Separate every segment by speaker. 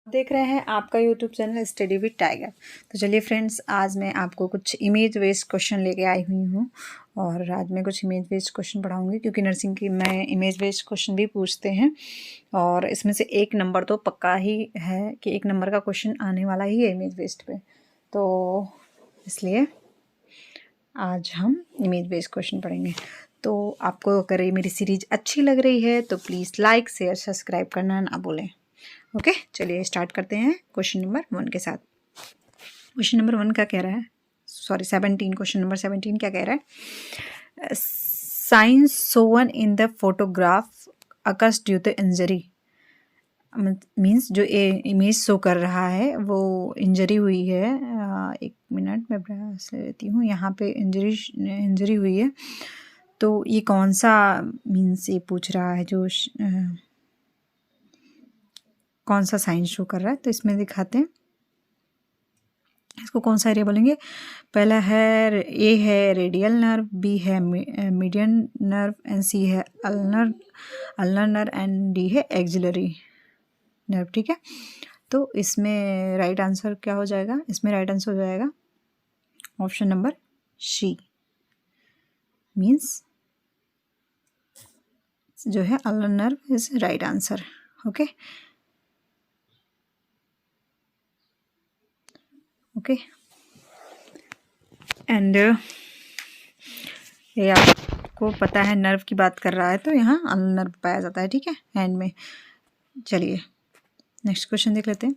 Speaker 1: देख रहे हैं आपका YouTube channel study with tiger. तो चलिए फ्रेंड्स, आज मैं आपको कुछ इमेज बेस्ड क्वेश्चन लेके आई हुई हूँ और आज मैं कुछ इमेज बेस्ड क्वेश्चन पढ़ाऊँगी क्योंकि नर्सिंग की में इमेज बेस्ड क्वेश्चन भी पूछते हैं और इसमें से एक नंबर तो पक्का ही है कि एक नंबर का क्वेश्चन आने वाला ही है इमेज बेस्ड पे। तो इसलिए आज हम इमेज बेस्ड क्वेश्चन पढ़ेंगे। तो आपको अगर ये मेरी सीरीज अच्छी लग रही है तो प्लीज़ लाइक शेयर सब्सक्राइब करना ना भूलें। ओके, चलिए स्टार्ट करते हैं क्वेश्चन नंबर 1 के साथ। क्वेश्चन नंबर 1 क्या कह रहा है, सॉरी 17, क्वेश्चन नंबर 17 क्या कह रहा है, signs shown in the photograph occurs due to injury. Means जो इमेज शो कर रहा है वो इंजरी हुई है। एक मिनट मैं प्रयास लेती हूँ, यहाँ पे इंजरी हुई है। तो ये कौन सा मीन्स ये पूछ रहा है जो कौन सा साइन शो कर रहा है। तो इसमें दिखाते हैं इसको कौन सा एरिया बोलेंगे। पहला है ए है रेडियल नर्व, बी है मीडियन नर्व एंड सी है अल्नर नर्व एंड डी है एक्सिलरी नर्व। ठीक है, तो इसमें राइट आंसर क्या हो जाएगा, इसमें राइट आंसर हो जाएगा ऑप्शन नंबर सी, मीन्स जो है ulnar nerve is right answer. Okay okay and ये आपको पता है नर्व की बात कर रहा है तो यहाँ अल्नर नर्व पाया जाता है। ठीक है, हैंड में। चलिए नेक्स्ट क्वेश्चन देख लेते हैं।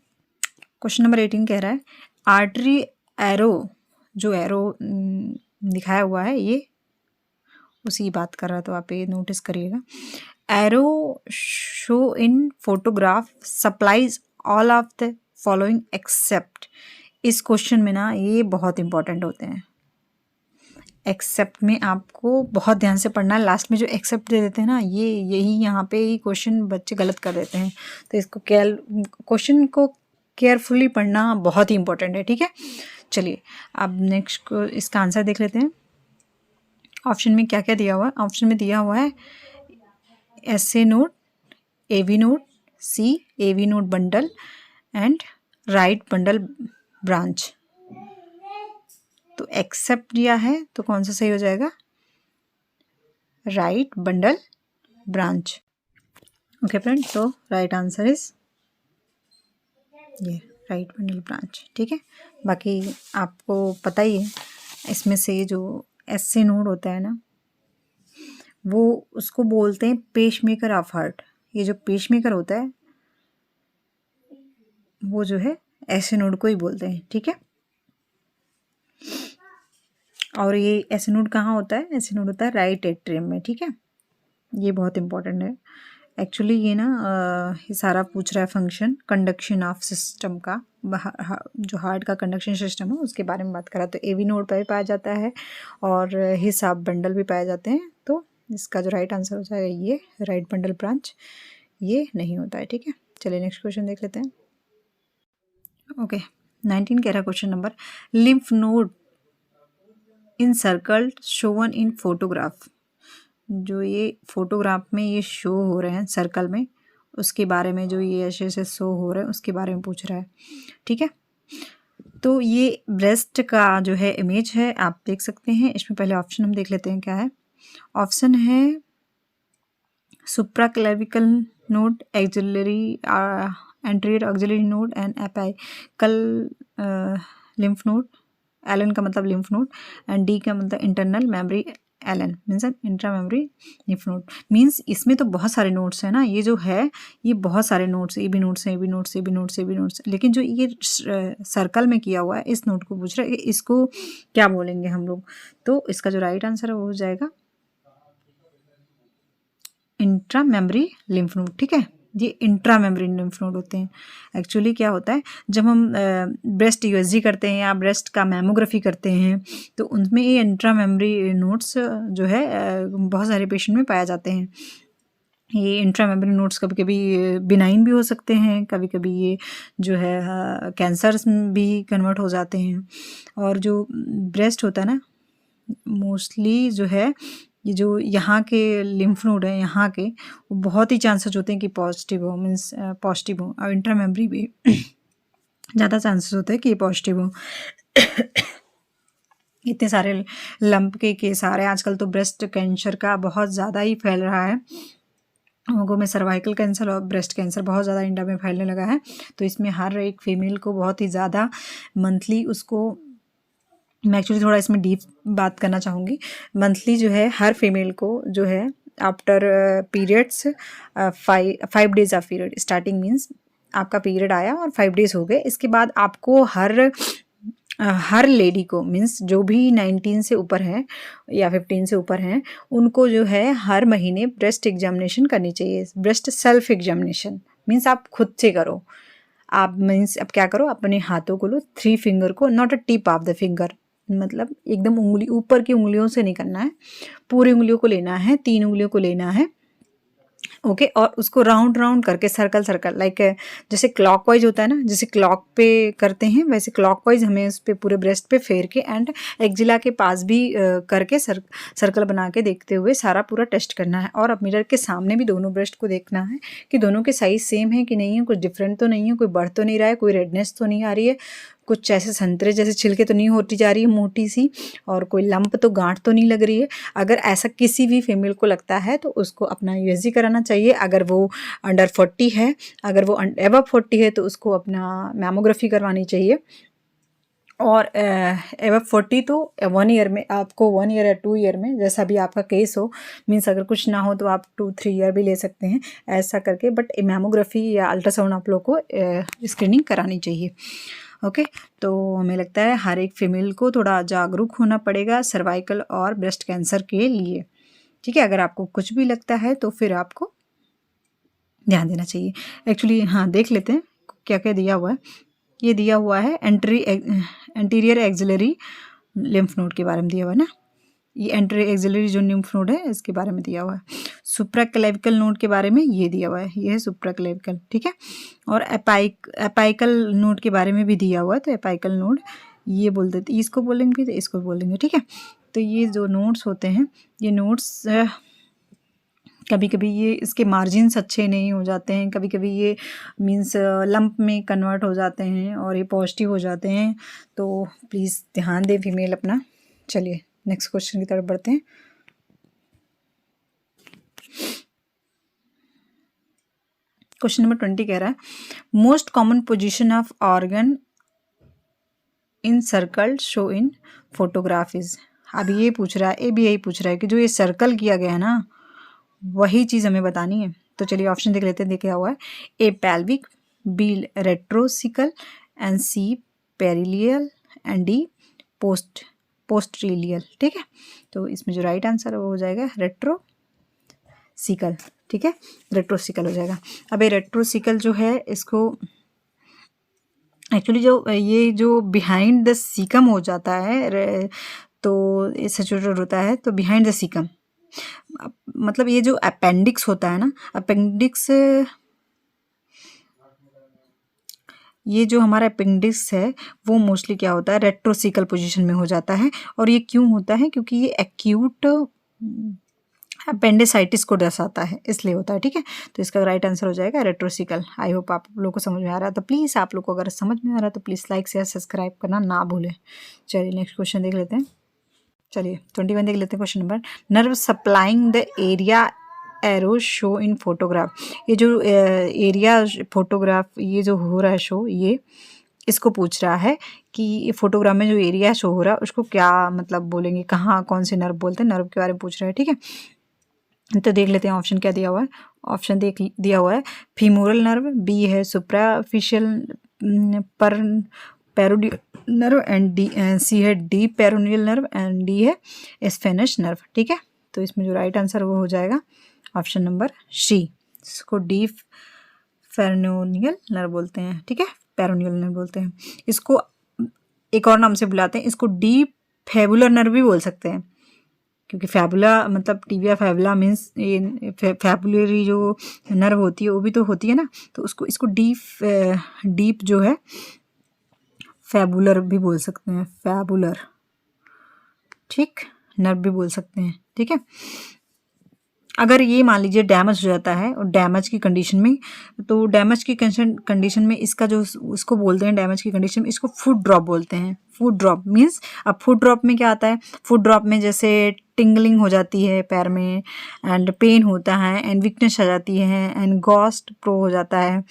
Speaker 1: क्वेश्चन नंबर 18 कह रहा है आर्टरी एरो, जो एरो दिखाया हुआ है ये उसी की बात कर रहा है, तो आप ये नोटिस करिएगा। Arrow show in photograph supplies all of the following except. इस क्वेश्चन में ना ये बहुत इंपॉर्टेंट होते हैं। एक्सेप्ट में आपको बहुत ध्यान से पढ़ना है, लास्ट में जो एक्सेप्ट दे देते हैं ना यही यहाँ पे ही क्वेश्चन बच्चे गलत कर देते हैं। तो इसको क्वेश्चन को केयरफुली पढ़ना बहुत ही इंपॉर्टेंट है। ठीक है, चलिए अब नेक्स्ट को इसका आंसर देख लेते हैं। ऑप्शन में क्या क्या दिया हुआ है। ऑप्शन में दिया हुआ है SA node, AV node, C AV node bundle and right bundle branch. तो एक्सेप्ट दिया है तो कौन सा सही हो जाएगा, right bundle branch. Okay friend, तो राइट आंसर इज ये राइट बंडल ब्रांच। ठीक है, बाकी आपको पता ही है इसमें से जो SA नोड होता है ना वो उसको बोलते हैं पेसमेकर ऑफ हार्ट। ये जो पेसमेकर होता है वो जो है SA नोड को ही बोलते हैं। ठीक है, और ये SA नोड कहाँ होता है, SA नोड होता है राइट एट्रियम में। ठीक है, ये बहुत इंपॉर्टेंट है एक्चुअली। ये ना ये सारा पूछ रहा है फंक्शन कंडक्शन ऑफ सिस्टम का, जो हार्ट का कंडक्शन सिस्टम है उसके बारे में बात करा। तो AV नोड पर भी पाया जाता है और हिसाब बंडल भी पाए जाते हैं। तो इसका जो राइट आंसर हो जाएगा ये राइट बंडल ब्रांच, ये नहीं होता है। ठीक है, चलिए नेक्स्ट क्वेश्चन देख लेते हैं। ओके 19 कह रहा question number, lymph node in circle Sovan in photograph. जो ये फोटोग्राफ में ये शो हो रहे हैं सर्कल में, उसके बारे में जो ये ऐसे ऐसे शो हो रहे हैं उसके बारे में पूछ रहा है। ठीक है, तो ये ब्रेस्ट का जो है इमेज है, आप देख सकते हैं। इसमें पहले ऑप्शन हम देख लेते हैं क्या है। ऑप्शन है supraclavicular node, axillary anterior axillary node and apical lymph node. LN का मतलब लिम्फ नोड एंड डी का मतलब internal mammary LN means intra mammary lymph node. Means इसमें तो बहुत सारे नोड्स हैं ना, ये जो है ये बहुत सारे नोड्स, ए बी नोड्स हैं, A B nodes, A B nodes, A B nodes. लेकिन जो ये सर्कल में किया हुआ है इस नोड को पूछ रहा है, इसको क्या बोलेंगे हम लोग। तो इसका जो राइट आंसर है वो हो जाएगा इंट्रा मेमोरी लिम्फ नोड। ठीक है, ये इंट्रा मेमोरी लिम्फ नोड होते हैं। एक्चुअली क्या होता है जब हम ब्रेस्ट USG करते हैं या ब्रेस्ट का मैमोग्राफी करते हैं तो उनमें ये इंट्रा मेमोरी नोड्स जो है बहुत सारे पेशेंट में पाए जाते हैं। ये इंट्रा मेमोरी नोड्स कभी कभी बिनाइन भी हो सकते हैं, कभी कभी ये जो है कैंसर्स भी कन्वर्ट हो जाते हैं। और जो ब्रेस्ट होता है ना मोस्टली जो है ये जो यहाँ के लिम्फ नोड है यहाँ के, वो बहुत ही चांसेस होते हैं कि पॉजिटिव हो, मीन्स पॉजिटिव हो। और इंट्रा मेमोरी भी ज़्यादा चांसेस होते हैं कि ये पॉजिटिव हो। इतने सारे लंप के केस आ रहे हैं आजकल, तो ब्रेस्ट कैंसर का बहुत ज़्यादा ही फैल रहा है लोगों में। सर्वाइकल कैंसर और ब्रेस्ट कैंसर बहुत ज़्यादा इंडिया में फैलने लगा है। तो इसमें हर एक फीमेल को बहुत ही ज़्यादा मंथली उसको, मैं एक्चुअली थोड़ा इसमें डीप बात करना चाहूँगी। मंथली जो है हर फीमेल को जो है after periods 5 days of period starting, means आपका पीरियड आया और 5 डेज हो गए, इसके बाद आपको हर लेडी को, मीन्स जो भी 19 से ऊपर हैं या 15 से ऊपर हैं, उनको जो है हर महीने ब्रेस्ट एग्जामिनेशन करनी चाहिए। ब्रेस्ट सेल्फ एग्जामिनेशन मीन्स आप खुद से करो। आप मीन्स अब क्या करो, अपने हाथों को लो, 3 फिंगर को, not a tip of the finger, मतलब एकदम उंगली ऊपर की उंगलियों से नहीं करना है, पूरी उंगलियों को लेना है, 3 उंगलियों को लेना है, ओके। और उसको राउंड राउंड करके सर्कल सर्कल, लाइक जैसे क्लॉकवाइज होता है ना, जैसे क्लॉक पे करते हैं वैसे क्लॉकवाइज हमें उस पे पूरे ब्रेस्ट पे फेर के एंड एक्जिला के पास भी करके सर्कल बना के देखते हुए सारा पूरा टेस्ट करना है। और अब मिरर के सामने भी दोनों ब्रेस्ट को देखना है कि दोनों के साइज सेम है कि नहीं है, कुछ डिफरेंट तो नहीं है, कोई बढ़ तो नहीं रहा है, कोई रेडनेस तो नहीं आ रही है, कुछ ऐसे संतरे जैसे छिलके तो नहीं होती जा रही है मोटी सी, और कोई लंप तो गांठ तो नहीं लग रही है। अगर ऐसा किसी भी फीमेल को लगता है तो उसको अपना यूएसजी कराना चाहिए। अगर वो अंडर 40 है, अगर वो एबव 40 है तो उसको अपना मैमोग्राफी करवानी चाहिए। और एबव 40 तो 1 ईयर में, आपको 1 ईयर या 2 ईयर में, जैसा भी आपका केस हो, मीन्स अगर कुछ ना हो तो आप 2-3 ईयर भी ले सकते हैं ऐसा करके, बट मैमोग्राफी या अल्ट्रासाउंड आप लोग को स्क्रीनिंग करानी चाहिए, ओके। तो हमें लगता है हर एक फीमेल को थोड़ा जागरूक होना पड़ेगा सर्वाइकल और ब्रेस्ट कैंसर के लिए, ठीक है। अगर आपको कुछ भी लगता है तो फिर आपको ध्यान देना चाहिए। एक्चुअली हाँ, देख लेते हैं क्या क्या दिया हुआ है। ये दिया हुआ है एंटीरियर एक्सिलरी लिम्फ नोड के बारे में दिया हुआ है ना, ये एंटीरियर एक्सिलरी जो लिम्फ नोड है इसके बारे में दिया हुआ है। सुप्राक्लेविकल नोड के बारे में ये दिया हुआ है, ये है सुप्राक्लेविकल, ठीक है। और एपाइकल नोड के बारे में भी दिया हुआ है, तो एपाइकल नोड ये बोल देते, इसको बोलेंगे तो इसको बोलेंगे, ठीक है। तो ये जो नोड्स होते हैं, ये नोड्स कभी कभी ये इसके मार्जिन्स अच्छे नहीं हो जाते हैं, कभी कभी ये मीन्स लंप में कन्वर्ट हो जाते हैं और ये पॉजिटिव हो जाते हैं, तो प्लीज़ ध्यान दें फीमेल अपना। चलिए नेक्स्ट क्वेश्चन की तरफ बढ़ते हैं। क्वेश्चन नंबर 20 कह रहा है most common position of organ in circle show in photograph is. अब ये पूछ रहा है, ये भी यही पूछ रहा है कि जो ये सर्कल किया गया है ना, वही चीज़ हमें बतानी है। तो चलिए ऑप्शन देख लेते हैं, देखा हुआ है A pelvic, B retrocecal, and C preileal, and D postileal, ठीक है। तो इसमें जो राइट आंसर है वो हो जाएगा रेट्रोसिकल, ठीक है, रेट्रोसिकल हो जाएगा। अब ये रेट्रोसिकल जो है इसको एक्चुअली जो ये जो बिहाइंड द सीकम हो जाता है, तो सिचुएटेड होता है, तो बिहाइंड द सीकम मतलब ये जो अपेंडिक्स होता है ना, अपेंडिक्स, ये जो हमारा अपेंडिक्स है वो मोस्टली क्या होता है, रेट्रोसिकल पोजीशन में हो जाता है। और ये क्यों होता है, क्योंकि ये एक्यूट अपेंडिसाइटिस को दर्शाता है, इसलिए होता है, ठीक है। तो इसका राइट आंसर हो जाएगा रेट्रोसिकल। आई होप आप लोगों को समझ में आ रहा है। तो प्लीज़ आप लोग को अगर समझ में आ रहा है तो प्लीज़ लाइक शेयर सब्सक्राइब करना ना भूलें। चलिए नेक्स्ट क्वेश्चन देख लेते हैं। चलिए 21 देख लेते हैं question number. Nerve supplying the area arrow show in photograph. ये जो एरिया फोटोग्राफ ये जो हो रहा है शो, ये इसको पूछ रहा है कि ये फोटोग्राफ में जो एरिया शो हो रहा है उसको क्या मतलब बोलेंगे, कहाँ कौन से नर्व बोलते हैं, नर्व के बारे में पूछ रहा है, ठीक है। तो देख लेते हैं ऑप्शन क्या दिया हुआ है। ऑप्शन दिया हुआ है फीमोरल नर्व, बी है superficial peroneal nerve, and the C है deep peroneal nerve, and D है स्फेनस नर्व, ठीक है। तो इसमें जो राइट आंसर वो हो जाएगा ऑप्शन नंबर सी, इसको डी पेरोनियल नर्व बोलते हैं, ठीक है, पेरोनियल नर्व बोलते हैं। इसको एक और नाम से बुलाते हैं, इसको डी फेबुलर नर्व भी बोल सकते हैं, क्योंकि फैबुला मतलब टिबिया फैबुला मीन्स ये फैबुलरी जो नर्व होती है वो भी तो होती है ना, तो उसको इसको डीप जो है फैबुलर भी बोल सकते हैं, फैबुलर, ठीक। नर्व भी बोल सकते हैं, ठीक है। अगर ये मान लीजिए डैमेज हो जाता है और डैमेज की कंडीशन में, तो डैमेज की कंडीशन में इसका जो उसको बोलते हैं डैमेज की कंडीशन में, इसको फुट ड्रॉप बोलते हैं। फुट ड्रॉप मीन्स, अब फुट ड्रॉप में क्या आता है, फुट ड्रॉप में जैसे टिंगलिंग हो जाती है पैर में, एंड पेन होता है, एंड वीकनेस आ जाती है, एंड गॉस्ट प्रो हो जाता है,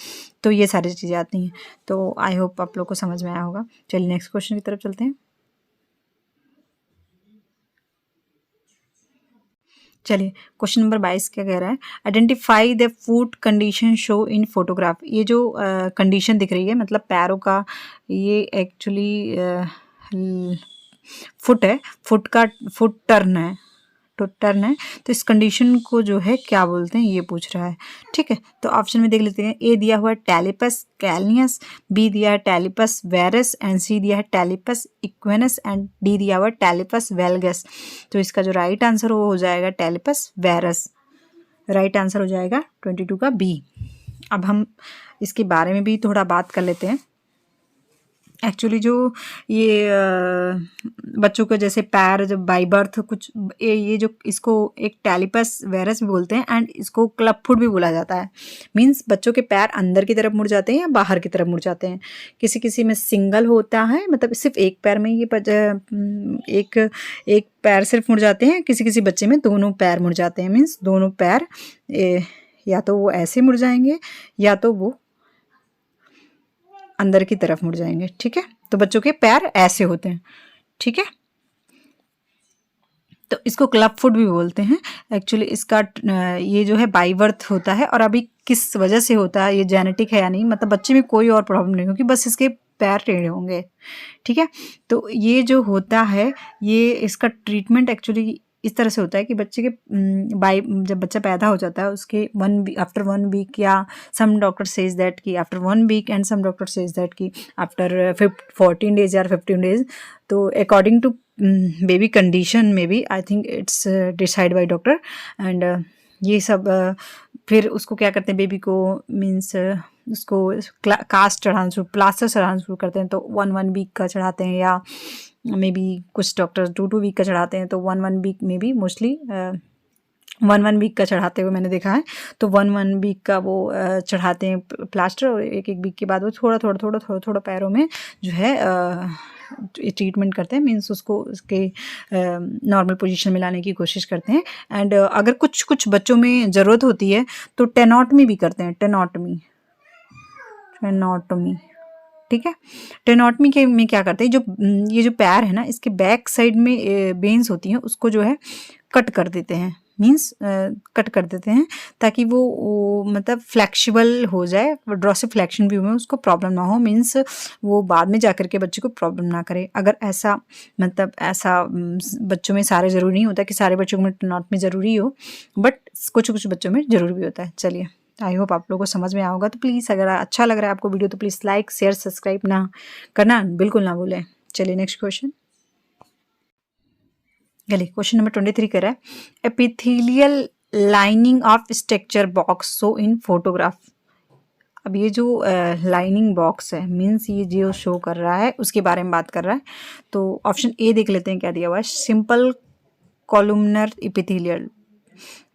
Speaker 1: तो ये सारी चीज़ें आती हैं। तो आई होप आप लोग को समझ में आया होगा। चलिए नेक्स्ट क्वेश्चन की तरफ चलते हैं। चलिए क्वेश्चन नंबर 22 क्या कह रहा है, identify the foot condition show in photograph. ये जो कंडीशन दिख रही है मतलब पैरों का, ये एक्चुअली फुट है, फुट टर्न है, तो टर्न है, तो इस कंडीशन को जो है क्या बोलते हैं ये पूछ रहा है, ठीक है। तो ऑप्शन में देख लेते हैं। ए दिया हुआ है टैलिपस कैलनियस, बी दिया है टैलिपस वेरस, एंड सी दिया है टैलिपस इक्वेनस, एंड डी दिया हुआ है टैलिपस वेलगस। तो इसका जो राइट आंसर वो हो जाएगा टैलिपस वेरस। राइट आंसर हो जाएगा 22 का बी। अब हम इसके बारे में भी थोड़ा बात कर लेते हैं। एक्चुअली जो ये बच्चों के जैसे पैर जब बाई बर्थ कुछ ये जो इसको एक टैलिपस वेरस भी बोलते हैं, एंड इसको क्लब फुट भी बोला जाता है। मींस बच्चों के पैर अंदर की तरफ मुड़ जाते हैं या बाहर की तरफ मुड़ जाते हैं। किसी किसी में सिंगल होता है, मतलब सिर्फ एक पैर में ये एक पैर सिर्फ मुड़ जाते हैं, किसी किसी बच्चे में दोनों पैर मुड़ जाते हैं। मीन्स दोनों पैर या तो वो ऐसे मुड़ जाएंगे या तो वो अंदर की तरफ मुड़ जाएंगे, ठीक है। तो बच्चों के पैर ऐसे होते हैं, ठीक है। तो इसको क्लब फुट भी बोलते हैं। एक्चुअली इसका ये जो है बाई बर्थ होता है, और अभी किस वजह से होता है, ये जेनेटिक है या नहीं, मतलब बच्चे में कोई और प्रॉब्लम नहीं होगी, बस इसके पैर टेढ़े होंगे, ठीक है। तो ये जो होता है, ये इसका ट्रीटमेंट एक्चुअली इस तरह से होता है कि बच्चे के जब बच्चा पैदा हो जाता है उसके आफ्टर 1 वीक, या सम डॉक्टर सेज दैट कि after 1 week, and some doctor says that कि आफ्टर 14 डेज या 15 डेज। तो अकॉर्डिंग टू बेबी कंडीशन में भी I think it's decide by doctor. And ये सब फिर उसको क्या करते हैं, बेबी को मीन्स उसको कास्ट चढ़ाना शुरू, प्लास्टर चढ़ाना शुरू करते हैं। तो 1 वीक का चढ़ाते हैं, या मे बी कुछ डॉक्टर्स 2 वीक का चढ़ाते हैं। तो 1 वीक में भी मोस्टली 1 वीक का चढ़ाते हुए मैंने देखा है। तो 1 वीक का वो चढ़ाते हैं प्लास्टर, और एक वीक के बाद वो थोड़ा पैरों में जो है ट्रीटमेंट करते हैं। मीन्स उसको उसके नॉर्मल पोजीशन में लाने की कोशिश करते हैं। एंड अगर कुछ बच्चों में ज़रूरत होती है तो टेनोटमी भी करते हैं। टेनोटमी, ठीक है। टेनोटमी के में क्या करते हैं, ये जो पैर है ना, इसके बैक साइड में बेन्स होती हैं, उसको जो है कट कर देते हैं। मीन्स कट कर देते हैं ताकि वो मतलब फ्लेक्सिबल हो जाए, ड्रॉसिफ्लेक्शन भी में उसको प्रॉब्लम ना हो। मीन्स वो बाद में जाकर के बच्चे को प्रॉब्लम ना करे। अगर ऐसा मतलब ऐसा बच्चों में सारे ज़रूरी नहीं होता कि सारे बच्चों में टेनोटमी ज़रूरी हो, बट कुछ बच्चों में ज़रूरी भी होता है। चलिए आई होप आप लोगों को समझ में आया होगा। तो प्लीज़ अगर अच्छा लग रहा है आपको वीडियो तो प्लीज़ लाइक शेयर सब्सक्राइब ना करना बिल्कुल ना भूलें। चलिए नेक्स्ट क्वेश्चन। चलिए क्वेश्चन नंबर 23 कह रहा है, epithelial lining of structure box so in photograph. अब ये जो लाइनिंग बॉक्स है, मीन्स ये जो शो कर रहा है उसके बारे में बात कर रहा है। तो ऑप्शन ए देख लेते हैं क्या दिया हुआ है, सिंपल कॉलुमनर एपिथेलियल,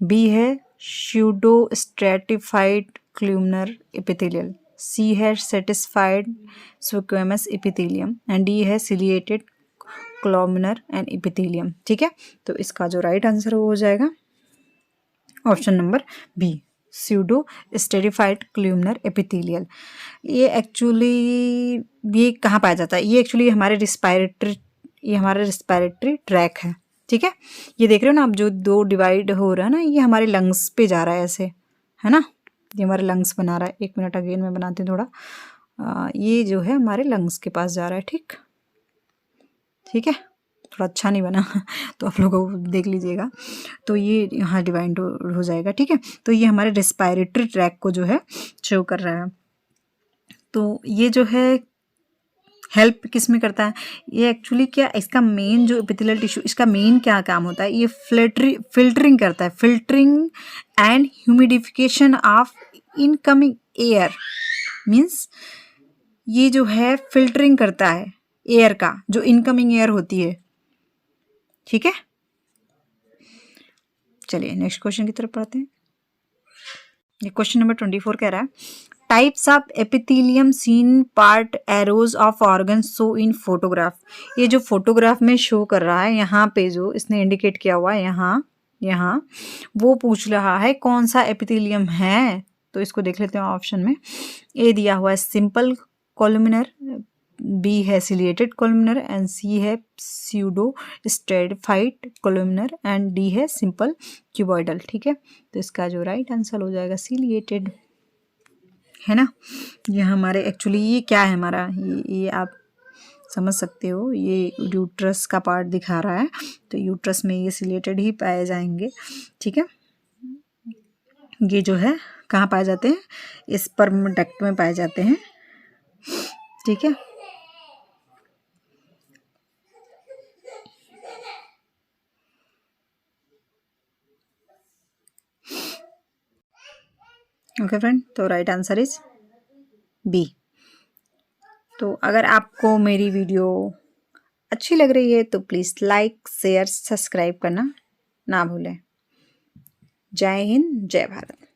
Speaker 1: बी है pseudo stratified columnar epithelial, C है stratified squamous epithelium, and D है सिलिएटेड कॉलुमनर एंड एपिथेलियम, ठीक है। तो इसका जो राइट आंसर हो जाएगा option number B, pseudo stratified columnar epithelial. ये एक्चुअली ये कहाँ पाया जाता है, ये एक्चुअली हमारे रिस्पायरेटरी ट्रैक है, ठीक है। ये देख रहे हो ना आप, जो 2 डिवाइड हो रहा है ना, ये हमारे लंग्स पे जा रहा है ऐसे, है ना, ये हमारे लंग्स बना रहा है। 1 मिनट अगेन मैं बनाती हूँ थोड़ा। ये जो है हमारे लंग्स के पास जा रहा है, ठीक है। थोड़ा अच्छा नहीं बना तो आप लोगों को देख लीजिएगा। तो ये यहाँ डिवाइड हो जाएगा, ठीक है। तो ये हमारे रेस्पायरेटरी ट्रैक को जो है शो कर रहा है। तो ये जो है हेल्प किस में करता है, ये एक्चुअली क्या, इसका मेन जो एपिथेलियल टिश्यू, इसका मेन क्या काम होता है, ये फिल्टरिंग करता है, filtering and humidification of incoming air. Means ये जो है फिल्टरिंग करता है एयर का, जो इनकमिंग एयर होती है, ठीक है। चलिए नेक्स्ट क्वेश्चन की तरफ पढ़ते हैं। ये क्वेश्चन नंबर 24 कह रहा है types of epithelium seen part arrows of organ show in photograph. ये जो फोटोग्राफ में शो कर रहा है यहाँ पे जो इसने इंडिकेट किया हुआ है यहाँ वो पूछ रहा है कौन सा एपिथेलियम है। तो इसको देख लेते हैं ऑप्शन में। ए दिया हुआ है सिंपल कोलुमिनर, बी है सिलिएटेड कोलुमिनर एंड सी है स्यूडो स्ट्रेटिफाइड कोलुमिनर एंड डी है सिंपल क्यूबॉइडल। ठीक है, तो इसका जो राइट आंसर हो जाएगा सिलिएटेड, है ना। ये हमारे एक्चुअली ये क्या है हमारा, ये आप समझ सकते हो, ये यूट्रस का पार्ट दिखा रहा है, तो यूट्रस में ये सिलेटेड ही पाए जाएंगे। ठीक है, ये जो है कहाँ पाए जाते हैं, स्पर्म डक्ट में पाए जाते हैं। ठीक है, ओके फ्रेंड, तो राइट आंसर इज बी। तो अगर आपको मेरी वीडियो अच्छी लग रही है तो प्लीज़ लाइक शेयर सब्सक्राइब करना ना भूलें। जय हिंद, जय भारत।